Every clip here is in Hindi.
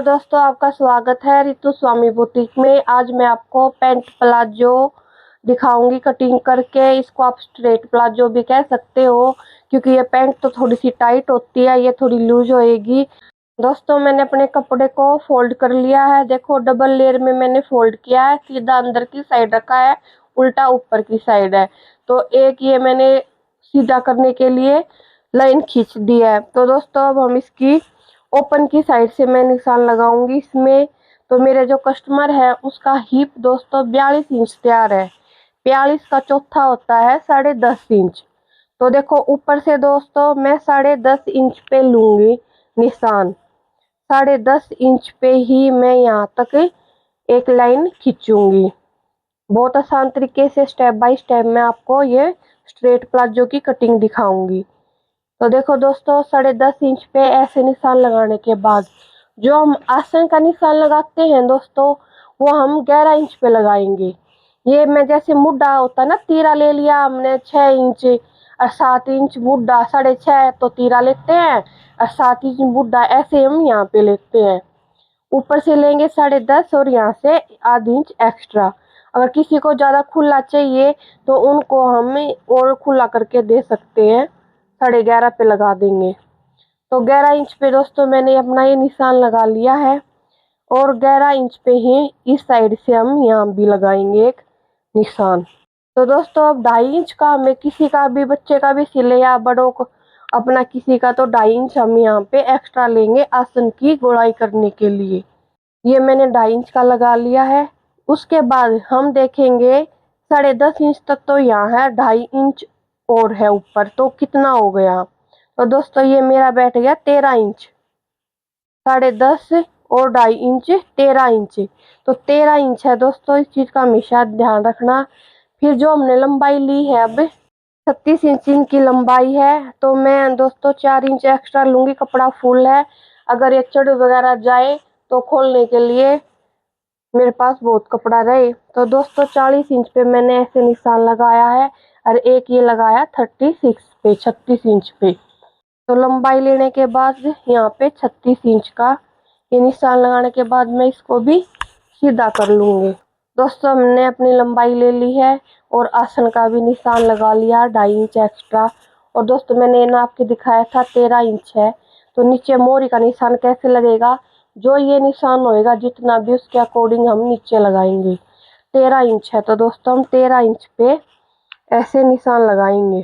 हेलो दोस्तों, आपका स्वागत है रितु स्वामी बुटीक में। आज मैं आपको पैंट प्लाजो दिखाऊंगी कटिंग करके। इसको आप स्ट्रेट प्लाजो भी कह सकते हो, क्योंकि ये पैंट तो थोड़ी सी टाइट होती है, ये थोड़ी लूज होएगी। दोस्तों, मैंने अपने कपड़े को फोल्ड कर लिया है। देखो, डबल लेयर में मैंने फोल्ड किया है। सीधा अंदर की साइड रखा है, उल्टा ऊपर की साइड है। तो एक ये मैंने सीधा करने के लिए लाइन खींच दी है। तो दोस्तों, अब हम इसकी ओपन की साइड से मैं निशान लगाऊंगी इसमें। तो मेरे जो कस्टमर है उसका हिप दोस्तों 42 इंच तैयार है। 42 का चौथा होता है 10.5 इंच। तो देखो, ऊपर से दोस्तों मैं 10.5 इंच पे लूंगी निशान। 10.5 इंच पे ही मैं यहाँ तक एक लाइन खींचूंगी। बहुत आसान तरीके से स्टेप बाय स्टेप मैं आपको ये स्ट्रेट प्लाजो की कटिंग दिखाऊंगी। तो देखो दोस्तों, 10.5 इंच पे ऐसे निशान लगाने के बाद जो हम आसन का निशान लगाते हैं दोस्तों, वो हम 11 इंच पे लगाएंगे। ये मैं जैसे मुड्ढा होता है ना, तीरा ले लिया हमने 6 इंच और 7 इंच मुड्ढा, 6.5 तो तीरा लेते हैं और 7 इंच मुड्ढा, ऐसे हम यहाँ पे लेते हैं। ऊपर से लेंगे 10.5 और यहाँ से आधी इंच एक्स्ट्रा। अगर किसी को ज्यादा खुला चाहिए तो उनको हम और खुला करके दे सकते हैं, 11.5 पे लगा देंगे। तो 11 इंच पे दोस्तों मैंने अपना ये निशान लगा लिया है। और 11 इंच पे ही इस साइड से हम यहाँ भी लगाएंगे एक निशान। तो दोस्तों, अब 2.5 इंच का हमें किसी का भी, बच्चे का भी सिले या बड़ों को अपना किसी का, तो 2.5 इंच हम यहाँ पे एक्स्ट्रा लेंगे आसन की गोलाई करने के लिए। ये मैंने 2.5 इंच का लगा लिया है। उसके बाद हम देखेंगे 10.5 इंच तक तो यहाँ है, 2.5 इंच और है ऊपर, तो कितना हो गया। तो दोस्तों, ये मेरा बैठ गया 13 इंच। 10.5 और 2.5 इंच 13 इंच। तो 13 इंच है दोस्तों, इस चीज का हमेशा ध्यान रखना। फिर जो हमने लंबाई ली है, अब 36 इंच इनकी लंबाई है। तो मैं दोस्तों 4 इंच एक्स्ट्रा लूंगी, कपड़ा फुल है। अगर ये चढ़ वगैरह जाए तो खोलने के लिए मेरे पास बहुत कपड़ा रहे। तो दोस्तों 40 इंच पे मैंने ऐसे निशान लगाया है और एक ये लगाया 36 इंच पे। तो लंबाई लेने के बाद यहाँ पे 36 इंच का ये निशान लगाने के बाद मैं इसको भी सीधा कर लूंगी। दोस्तों, हमने अपनी लंबाई ले ली है और आसन का भी निशान लगा लिया 2.5 इंच एक्स्ट्रा। और दोस्तों, मैंने नाप के दिखाया था 13 इंच है। तो नीचे मोरी का निशान कैसे लगेगा, जो ये निशान होएगा जितना भी, उसके अकॉर्डिंग हम नीचे लगाएंगे। 13 इंच है तो दोस्तों हम 13 इंच पे ऐसे निशान लगाएंगे।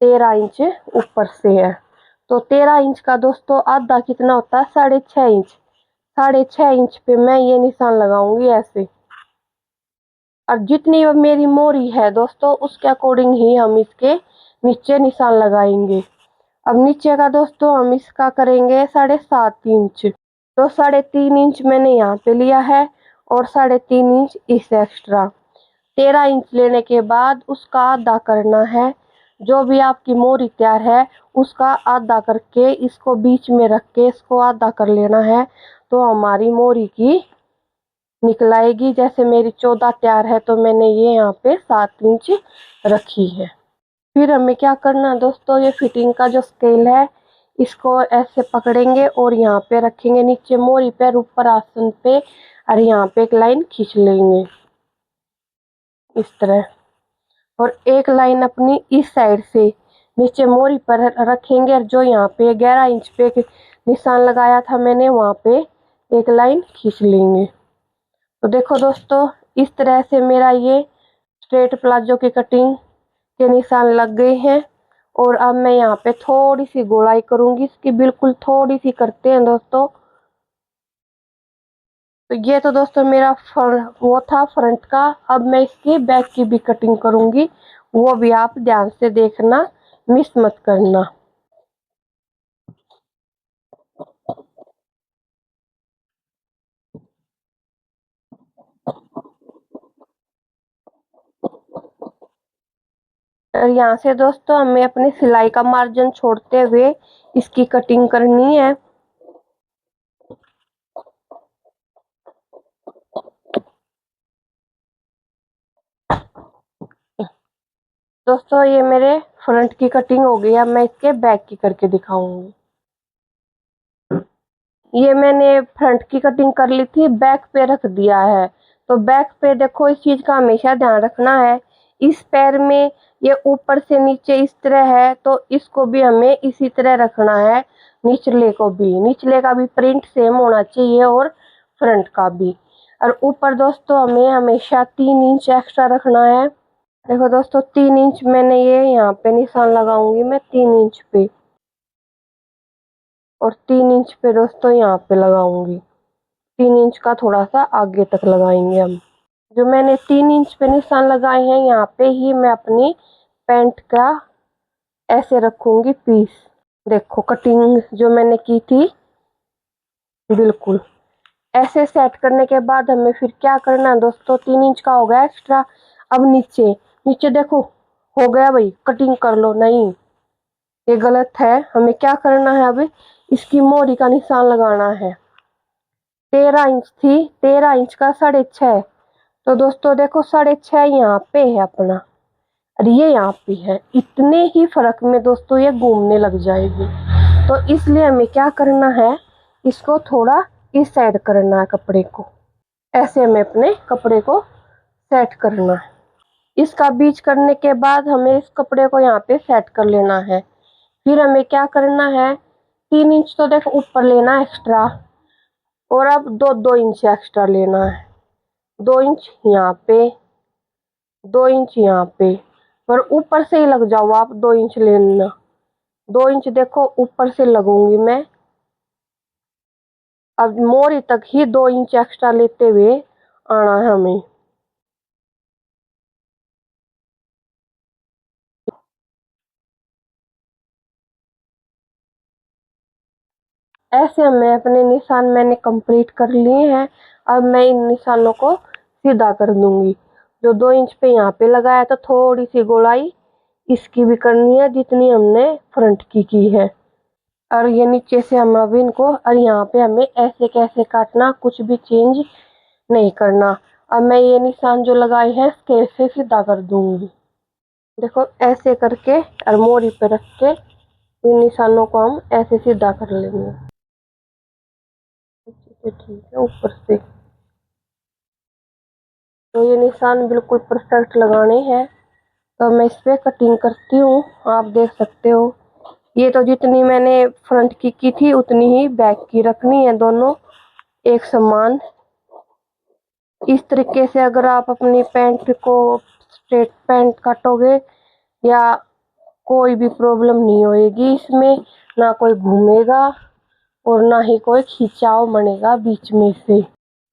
13 इंच ऊपर से है। तो 13 इंच का दोस्तों आधा कितना होता है, 6.5 इंच। 6.5 इंच पे मैं ये निशान लगाऊंगी ऐसे। और जितनी मेरी मोरी है दोस्तों, उसके अकॉर्डिंग ही हम इसके नीचे निशान लगाएंगे। अब नीचे का दोस्तों हम इसका करेंगे 7.5 इंच। तो 3.5 इंच मैंने यहाँ पे लिया है और 3.5 इंच इस एक्स्ट्रा। 13 इंच लेने के बाद उसका आधा करना है। जो भी आपकी मोरी तैयार है उसका आधा करके इसको बीच में रख के इसको आधा कर लेना है। तो हमारी मोरी की निकल आएगी। जैसे मेरी 14 तैयार है तो मैंने ये यहाँ पे 7 इंच रखी है। फिर हमें क्या करना है दोस्तों, ये फिटिंग का जो स्केल है इसको ऐसे पकड़ेंगे और यहाँ पे रखेंगे नीचे मोरी पे, ऊपर आसन पे, और यहाँ पे एक लाइन खींच लेंगे इस तरह। और एक लाइन अपनी इस साइड से नीचे मोरी पर रखेंगे और जो यहाँ पे 11 इंच पे निशान लगाया था मैंने, वहां पे एक लाइन खींच लेंगे। तो देखो दोस्तों, इस तरह से मेरा ये स्ट्रेट प्लाजो की कटिंग के निशान लग गए हैं। और अब मैं यहाँ पे थोड़ी सी गोलाई करूंगी इसकी, बिल्कुल थोड़ी सी करते हैं दोस्तों। तो ये तो दोस्तों मेरा वो था फ्रंट का। अब मैं इसकी बैक की भी कटिंग करूंगी, वो भी आप ध्यान से देखना, मिस मत करना। और यहाँ से दोस्तों हमें अपनी सिलाई का मार्जिन छोड़ते हुए इसकी कटिंग करनी है। दोस्तों, ये मेरे फ्रंट की कटिंग हो गई है। अब मैं इसके बैक की करके दिखाऊंगी। ये मैंने फ्रंट की कटिंग कर ली थी, बैक पे रख दिया है। तो बैक पे देखो इस चीज का हमेशा ध्यान रखना है। इस पैर में ये ऊपर से नीचे इस तरह है, तो इसको भी हमें इसी तरह रखना है। निचले को भी, निचले का भी प्रिंट सेम होना चाहिए और फ्रंट का भी। और ऊपर दोस्तों हमें हमेशा 3 इंच एक्स्ट्रा रखना है। देखो दोस्तों 3 इंच मैंने ये यहाँ पे निशान लगाऊंगी मैं 3 इंच पे, और 3 इंच पे दोस्तों यहाँ पे लगाऊंगी। 3 इंच का थोड़ा सा आगे तक लगाएंगे हम। जो मैंने 3 इंच पे निशान लगाए हैं यहाँ पे ही मैं अपनी पैंट का ऐसे रखूंगी पीस। देखो कटिंग जो मैंने की थी बिल्कुल ऐसे सेट करने के बाद हमें फिर क्या करना है दोस्तों, 3 इंच का हो गया एक्स्ट्रा। अब नीचे, नीचे देखो हो गया भाई कटिंग कर लो, नहीं ये गलत है। हमें क्या करना है, अब इसकी मोहरी का निशान लगाना है। 13 इंच थी, 13 इंच का 6.5। तो दोस्तों देखो 6.5 यहाँ पे है अपना, और ये यहाँ पे है। इतने ही फर्क में दोस्तों ये घूमने लग जाएगी। तो इसलिए हमें क्या करना है, इसको थोड़ा इस साइड करना है कपड़े को। ऐसे हमें अपने कपड़े को सेट करना है। इसका बीच करने के बाद हमें इस कपड़े को यहाँ पे सेट कर लेना है। फिर हमें क्या करना है, 3 इंच तो देखो ऊपर लेना एक्स्ट्रा, और अब 2 इंच एक्स्ट्रा लेना है। 2 इंच यहाँ पे, 2 इंच यहाँ पे, पर ऊपर से ही लग जाओ आप, 2 इंच लेना। 2 इंच देखो ऊपर से लगूंगी मैं। अब मोरी तक ही 2 इंच एक्स्ट्रा लेते हुए आना है हमें। ऐसे हमें अपने निशान मैंने कंप्लीट कर लिए हैं। अब मैं इन निशानों को सीधा कर दूंगी। जो 2 इंच पे यहाँ पे लगाया था, थोड़ी सी गोलाई इसकी भी करनी है जितनी हमने फ्रंट की है। और ये नीचे से हम अब इनको, और यहाँ पे हमें ऐसे कैसे काटना, कुछ भी चेंज नहीं करना। अब मैं ये निशान जो लगाए हैं स्केल से सीधा कर दूंगी। देखो ऐसे करके और मोरी पे रख के इन निशानों को हम ऐसे सीधा कर लेंगे। ठीक है, ऊपर से तो ये निशान बिल्कुल परफेक्ट लगाने हैं। तो मैं इस पे कटिंग करती हूँ, आप देख सकते हो। ये तो जितनी मैंने फ्रंट की थी उतनी ही बैक की रखनी है, दोनों एक समान। इस तरीके से अगर आप अपनी पैंट को स्ट्रेट पैंट काटोगे या कोई भी प्रॉब्लम नहीं होएगी इसमें, ना कोई घूमेगा और ना ही कोई खिंचाव बनेगा बीच में से।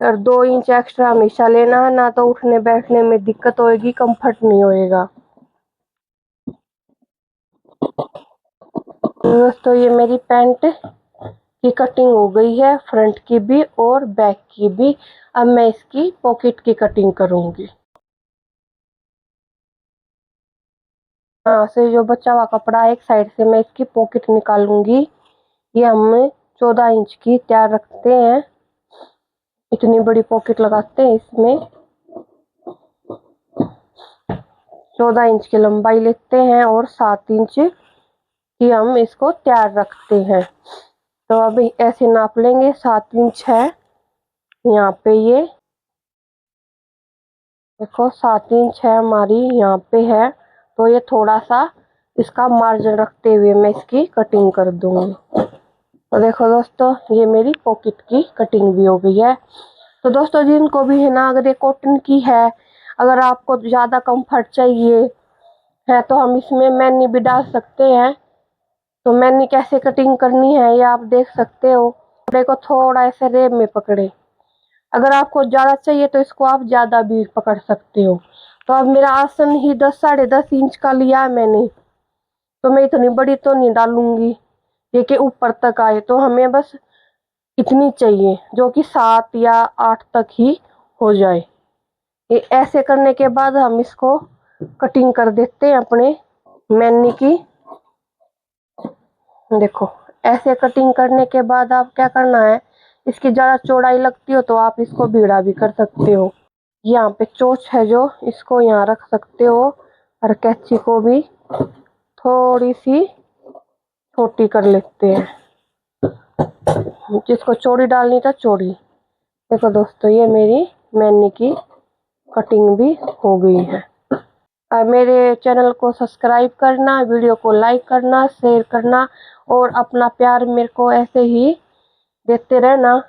और 2 इंच एक्स्ट्रा हमेशा लेना है, ना तो उठने बैठने में दिक्कत होएगी, कंफर्ट नहीं होएगा। दोस्तों ये मेरी पैंट की कटिंग हो गई है, फ्रंट की भी और बैक की भी। अब मैं इसकी पॉकेट की कटिंग करूंगी। हाँ से जो बचा हुआ कपड़ा है एक साइड से मैं इसकी पॉकेट निकालूंगी। ये हम 14 इंच की तैयार रखते हैं, इतनी बड़ी पॉकेट लगाते हैं इसमें। 14 इंच की लंबाई लेते हैं और 7 इंच की हम इसको तैयार रखते हैं। तो अभी ऐसे नाप लेंगे, 7 इंच है यहाँ पे। ये देखो 7 इंच है हमारी यहाँ पे है। तो ये थोड़ा सा इसका मार्जिन रखते हुए मैं इसकी कटिंग कर दूंगी। तो देखो दोस्तों ये मेरी पॉकेट की कटिंग भी हो गई है। तो दोस्तों जिनको भी है ना, अगर ये कॉटन की है, अगर आपको ज़्यादा कंफर्ट चाहिए है तो हम इसमें मैनी भी डाल सकते हैं। तो मैनी कैसे कटिंग करनी है ये आप देख सकते हो। कपड़े को थोड़ा ऐसे रेब में पकड़े, अगर आपको ज़्यादा चाहिए तो इसको आप ज़्यादा भी पकड़ सकते हो। तो अब मेरा आसन ही 10 साढ़े 10 इंच का लिया है मैंने, तो मैं इतनी बड़ी तो नहीं डालूंगी ये कि ऊपर तक आए। तो हमें बस इतनी चाहिए जो कि 7 या 8 तक ही हो जाए। ये ऐसे करने के बाद हम इसको कटिंग कर देते हैं अपने मैनी की। देखो ऐसे कटिंग करने के बाद आप क्या करना है, इसकी ज़्यादा चौड़ाई लगती हो तो आप इसको बीड़ा भी कर सकते हो। यहाँ पे चोंच है जो, इसको यहाँ रख सकते हो, और कैंची को भी थोड़ी सी छोटी कर लेते हैं। जिसको चौड़ी डालनी था चौड़ी। देखो दोस्तों, ये मेरी मैनी की कटिंग भी हो गई है। मेरे चैनल को सब्सक्राइब करना, वीडियो को लाइक करना, शेयर करना और अपना प्यार मेरे को ऐसे ही देते रहना।